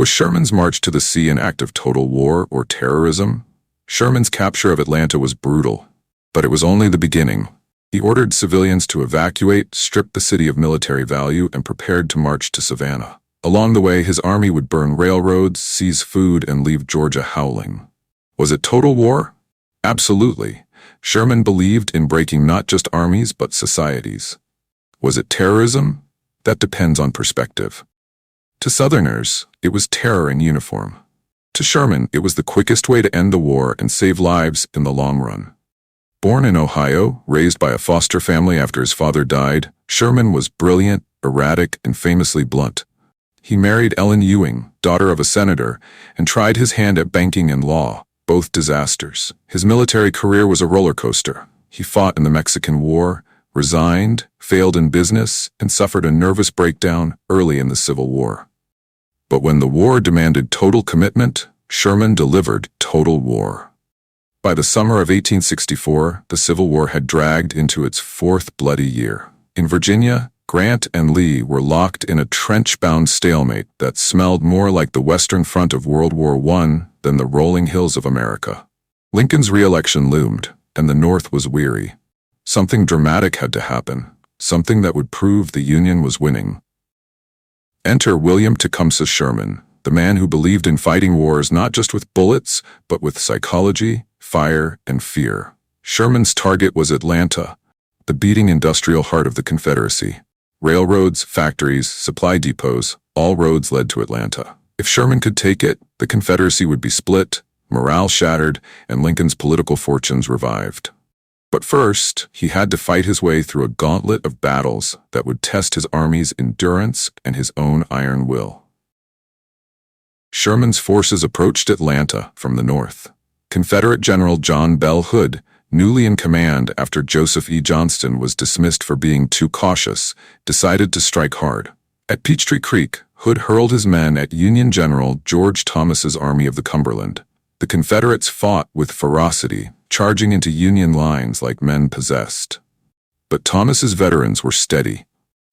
Was Sherman's march to the sea an act of total war or terrorism? Sherman's capture of Atlanta was brutal, but it was only the beginning. He ordered civilians to evacuate, stripped the city of military value, and prepared to march to Savannah. Along the way, his army would burn railroads, seize food, and leave Georgia howling. Was it total war? Absolutely. Sherman believed in breaking not just armies but societies. Was it terrorism? That depends on perspective. To Southerners, it was terror in uniform. To Sherman, it was the quickest way to end the war and save lives in the long run. Born in Ohio, raised by a foster family after his father died, Sherman was brilliant, erratic, and famously blunt. He married Ellen Ewing, daughter of a senator, and tried his hand at banking and law, both disasters. His military career was a roller coaster. He fought in the Mexican War, resigned, failed in business, and suffered a nervous breakdown early in the Civil War. But when the war demanded total commitment, Sherman delivered total war. By the summer of 1864, the Civil War had dragged into its fourth bloody year. In Virginia, Grant and Lee were locked in a trench-bound stalemate that smelled more like the Western Front of World War I than the rolling hills of America. Lincoln's re-election loomed, and the North was weary. Something dramatic had to happen, something that would prove the Union was winning. Enter William Tecumseh Sherman, the man who believed in fighting wars not just with bullets, but with psychology, fire, and fear. Sherman's target was Atlanta, the beating industrial heart of the Confederacy. Railroads, factories, supply depots, all roads led to Atlanta. If Sherman could take it, the Confederacy would be split, morale shattered, and Lincoln's political fortunes revived. But first, he had to fight his way through a gauntlet of battles that would test his army's endurance and his own iron will. Sherman's forces approached Atlanta from the north. Confederate General John Bell Hood, newly in command after Joseph E. Johnston was dismissed for being too cautious, decided to strike hard. At Peachtree Creek, Hood hurled his men at Union General George Thomas's Army of the Cumberland. The Confederates fought with ferocity, charging into Union lines like men possessed. But Thomas's veterans were steady.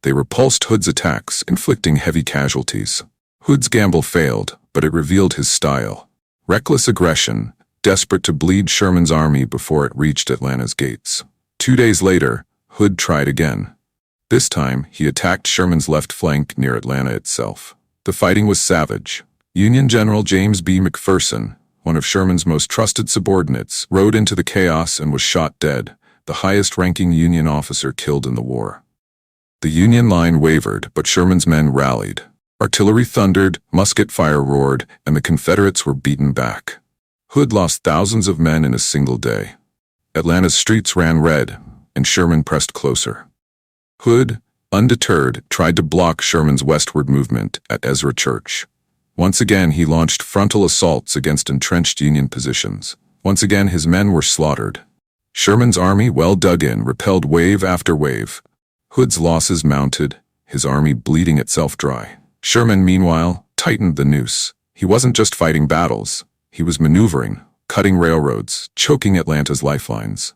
They repulsed Hood's attacks, inflicting heavy casualties. Hood's gamble failed, but it revealed his style. Reckless aggression, desperate to bleed Sherman's army before it reached Atlanta's gates. 2 days later, Hood tried again. This time, he attacked Sherman's left flank near Atlanta itself. The fighting was savage. Union General James B. McPherson, one of Sherman's most trusted subordinates, rode into the chaos and was shot dead, the highest-ranking Union officer killed in the war. The Union line wavered, but Sherman's men rallied. Artillery thundered, musket fire roared, and the Confederates were beaten back. Hood lost thousands of men in a single day. Atlanta's streets ran red, and Sherman pressed closer. Hood, undeterred, tried to block Sherman's westward movement at Ezra Church. Once again, he launched frontal assaults against entrenched Union positions. Once again, his men were slaughtered. Sherman's army, well dug in, repelled wave after wave. Hood's losses mounted, his army bleeding itself dry. Sherman, meanwhile, tightened the noose. He wasn't just fighting battles. He was maneuvering, cutting railroads, choking Atlanta's lifelines.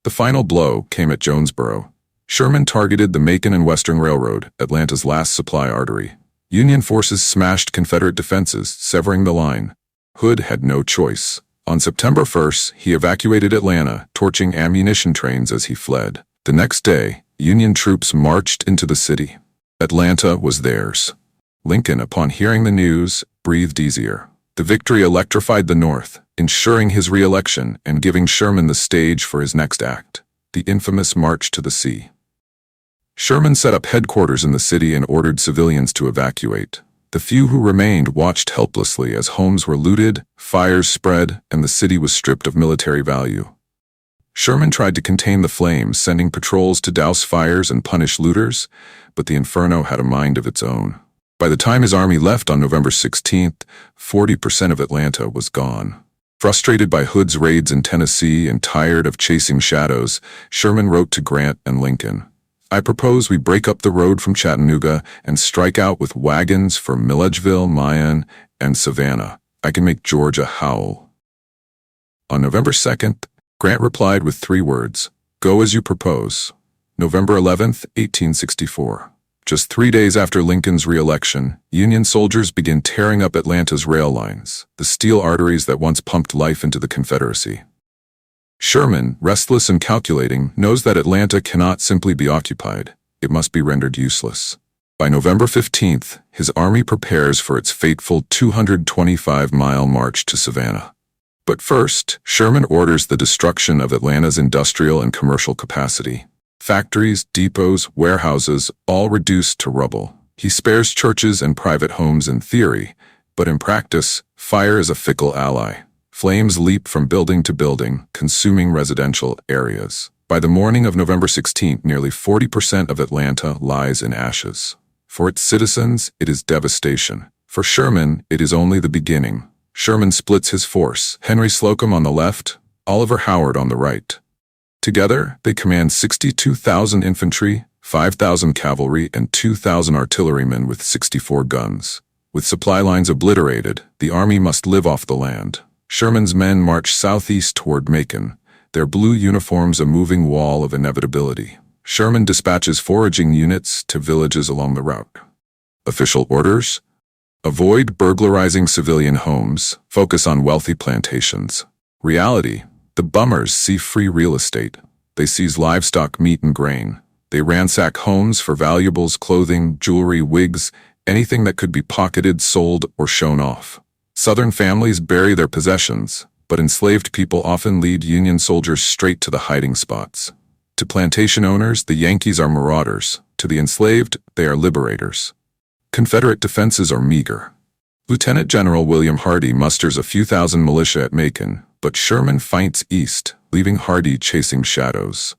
The final blow came at Jonesboro. Sherman targeted the Macon and Western Railroad, Atlanta's last supply artery. Union forces smashed Confederate defenses, severing the line. Hood had no choice. On September 1st, he evacuated Atlanta, torching ammunition trains as he fled. The next day, Union troops marched into the city. Atlanta was theirs. Lincoln, upon hearing the news, breathed easier. The victory electrified the North, ensuring his re-election and giving Sherman the stage for his next act, the infamous March to the Sea. Sherman set up headquarters in the city and ordered civilians to evacuate. The few who remained watched helplessly as homes were looted, fires spread, and the city was stripped of military value. Sherman tried to contain the flames, sending patrols to douse fires and punish looters, but the inferno had a mind of its own. By the time his army left on November 16th, 40% of Atlanta was gone. Frustrated by Hood's raids in Tennessee and tired of chasing shadows, Sherman wrote to Grant and Lincoln, "I propose we break up the road from Chattanooga and strike out with wagons for Milledgeville, Mayan, and Savannah. I can make Georgia howl." On November 2nd, Grant replied with 3 words, "Go as you propose." November 11th, 1864. Just 3 days after Lincoln's re-election, Union soldiers begin tearing up Atlanta's rail lines, the steel arteries that once pumped life into the Confederacy. Sherman, restless and calculating, knows that Atlanta cannot simply be occupied. It must be rendered useless. By November 15th, his army prepares for its fateful 225-mile march to Savannah. But first, Sherman orders the destruction of Atlanta's industrial and commercial capacity. Factories, depots, warehouses, all reduced to rubble. He spares churches and private homes in theory, but in practice, fire is a fickle ally. Flames leap from building to building, consuming residential areas. By the morning of November 16th, nearly 40% of Atlanta lies in ashes. For its citizens, it is devastation. For Sherman, it is only the beginning. Sherman splits his force, Henry Slocum on the left, Oliver Howard on the right. Together, they command 62,000 infantry, 5,000 cavalry, and 2,000 artillerymen with 64 guns. With supply lines obliterated, the army must live off the land. Sherman's men march southeast toward Macon, their blue uniforms a moving wall of inevitability. Sherman dispatches foraging units to villages along the route. Official orders: avoid burglarizing civilian homes, focus on wealthy plantations. Reality: the bummers see free real estate. They seize livestock, meat, and grain. They ransack homes for valuables, clothing, jewelry, wigs, anything that could be pocketed, sold, or shown off. Southern families bury their possessions, but enslaved people often lead Union soldiers straight to the hiding spots. To plantation owners, the Yankees are marauders. To the enslaved, they are liberators. Confederate defenses are meager. Lieutenant General William Hardee musters a few thousand militia at Macon, but Sherman fights east, leaving Hardee chasing shadows.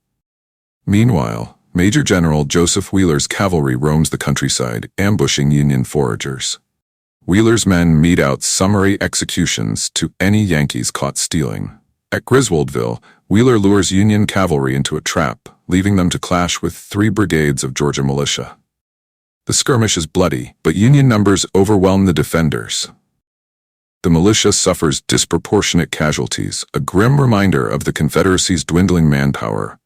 Meanwhile, Major General Joseph Wheeler's cavalry roams the countryside, ambushing Union foragers. Wheeler's men mete out summary executions to any Yankees caught stealing. At Griswoldville, Wheeler lures Union cavalry into a trap, leaving them to clash with 3 brigades of Georgia militia. The skirmish is bloody, but Union numbers overwhelm the defenders. The militia suffers disproportionate casualties, a grim reminder of the Confederacy's dwindling manpower.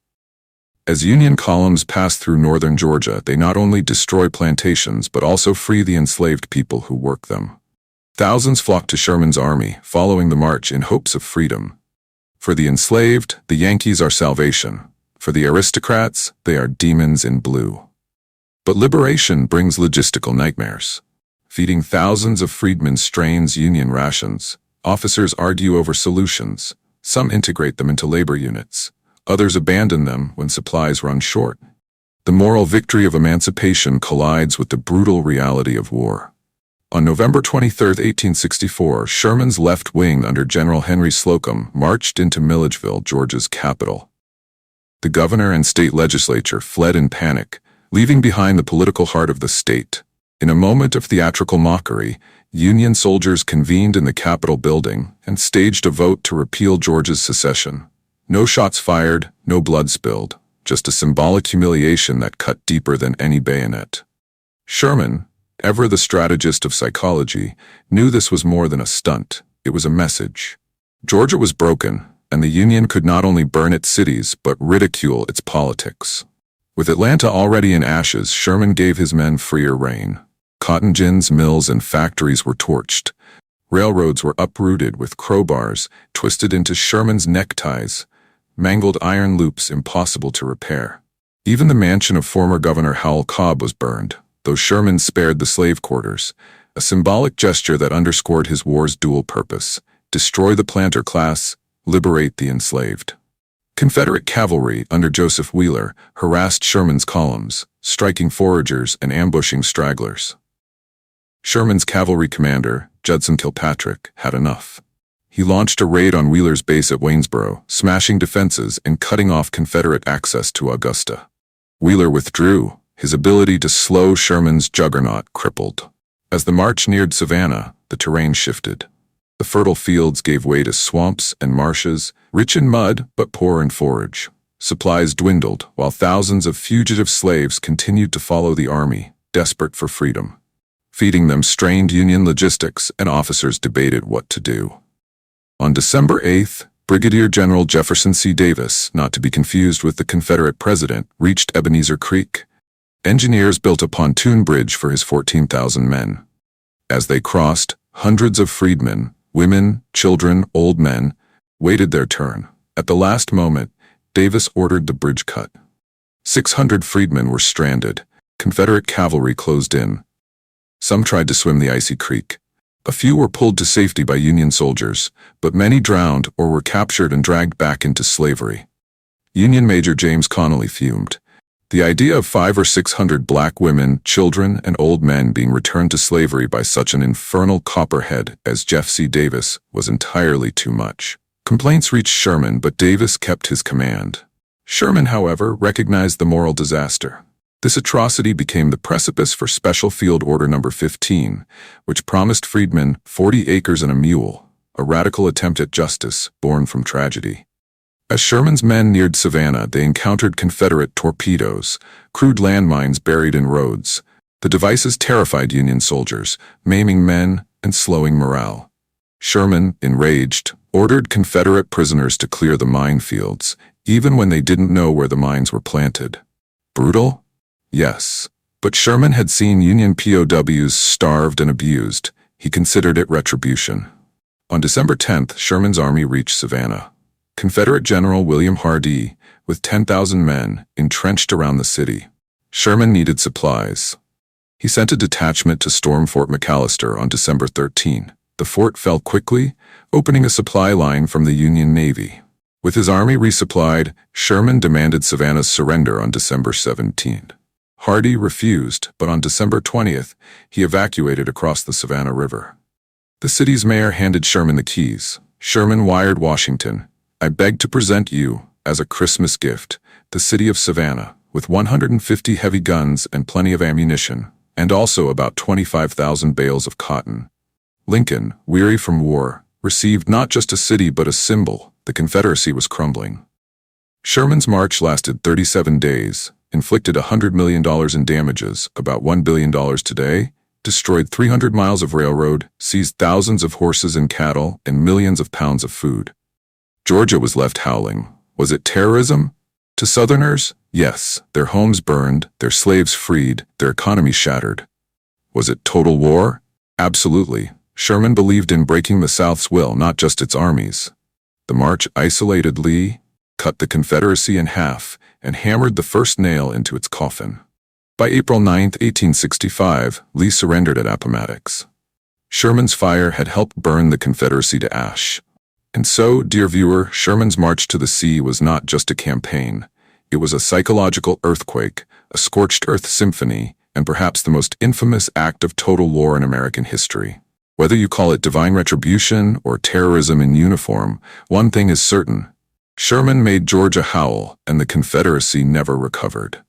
As Union columns pass through northern Georgia, they not only destroy plantations but also free the enslaved people who work them. Thousands flock to Sherman's army, following the march in hopes of freedom. For the enslaved, the Yankees are salvation. For the aristocrats, they are demons in blue. But liberation brings logistical nightmares. Feeding thousands of freedmen strains Union rations. Officers argue over solutions. Some integrate them into labor units. Others abandon them when supplies run short. The moral victory of emancipation collides with the brutal reality of war. On November 23, 1864, Sherman's left wing under General Henry Slocum marched into Milledgeville, Georgia's capital. The governor and state legislature fled in panic, leaving behind the political heart of the state. In a moment of theatrical mockery, Union soldiers convened in the Capitol building and staged a vote to repeal Georgia's secession. No shots fired, no blood spilled, just a symbolic humiliation that cut deeper than any bayonet. Sherman, ever the strategist of psychology, knew this was more than a stunt. It was a message. Georgia was broken, and the Union could not only burn its cities but ridicule its politics. With Atlanta already in ashes, Sherman gave his men freer rein. Cotton gins, mills, and factories were torched. Railroads were uprooted with crowbars twisted into Sherman's neckties, mangled iron loops impossible to repair. Even the mansion of former Governor Howell Cobb was burned, though Sherman spared the slave quarters, a symbolic gesture that underscored his war's dual purpose: destroy the planter class, liberate the enslaved. Confederate cavalry under Joseph Wheeler harassed Sherman's columns, striking foragers and ambushing stragglers. Sherman's cavalry commander, Judson Kilpatrick, had enough. He launched a raid on Wheeler's base at Waynesboro, smashing defenses and cutting off Confederate access to Augusta. Wheeler withdrew, his ability to slow Sherman's juggernaut crippled. As the march neared Savannah, the terrain shifted. The fertile fields gave way to swamps and marshes, rich in mud but poor in forage. Supplies dwindled, while thousands of fugitive slaves continued to follow the army, desperate for freedom. Feeding them strained Union logistics, and officers debated what to do. On December 8th, Brigadier General Jefferson C. Davis, not to be confused with the Confederate president, reached Ebenezer Creek. Engineers built a pontoon bridge for his 14,000 men. As they crossed, hundreds of freedmen, women, children, old men, waited their turn. At the last moment, Davis ordered the bridge cut. 600 freedmen were stranded. Confederate cavalry closed in. Some tried to swim the icy creek. A few were pulled to safety by Union soldiers, but many drowned or were captured and dragged back into slavery. Union Major James Connolly fumed. The idea of 500 or 600 black women, children, and old men being returned to slavery by such an infernal copperhead as Jeff C. Davis was entirely too much. Complaints reached Sherman, but Davis kept his command. Sherman, however, recognized the moral disaster. This atrocity became the precipice for Special Field Order No. 15, which promised freedmen 40 acres and a mule, a radical attempt at justice born from tragedy. As Sherman's men neared Savannah, they encountered Confederate torpedoes, crude landmines buried in roads. The devices terrified Union soldiers, maiming men and slowing morale. Sherman, enraged, ordered Confederate prisoners to clear the minefields, even when they didn't know where the mines were planted. Brutal? Yes. But Sherman had seen Union POWs starved and abused. He considered it retribution. On December 10th, Sherman's army reached Savannah. Confederate General William Hardee, with 10,000 men, entrenched around the city. Sherman needed supplies. He sent a detachment to storm Fort McAllister on December 13. The fort fell quickly, opening a supply line from the Union Navy. With his army resupplied, Sherman demanded Savannah's surrender on December 17. Hardee refused, but on December 20th, he evacuated across the Savannah River. The city's mayor handed Sherman the keys. Sherman wired Washington, "I beg to present you, as a Christmas gift, the city of Savannah, with 150 heavy guns and plenty of ammunition, and also about 25,000 bales of cotton." Lincoln, weary from war, received not just a city but a symbol. The Confederacy was crumbling. Sherman's march lasted 37 days, inflicted $100 million in damages, about $1 billion today, destroyed 300 miles of railroad, seized thousands of horses and cattle, and millions of pounds of food. Georgia was left howling. Was it terrorism? To Southerners, yes, their homes burned, their slaves freed, their economy shattered. Was it total war? Absolutely. Sherman believed in breaking the South's will, not just its armies. The march isolated Lee, cut the Confederacy in half, and hammered the first nail into its coffin. By April 9, 1865, Lee surrendered at Appomattox. Sherman's fire had helped burn the Confederacy to ash. And so, dear viewer, Sherman's march to the sea was not just a campaign. It was a psychological earthquake, a scorched earth symphony, and perhaps the most infamous act of total war in American history. Whether you call it divine retribution or terrorism in uniform, one thing is certain. Sherman made Georgia howl, and the Confederacy never recovered.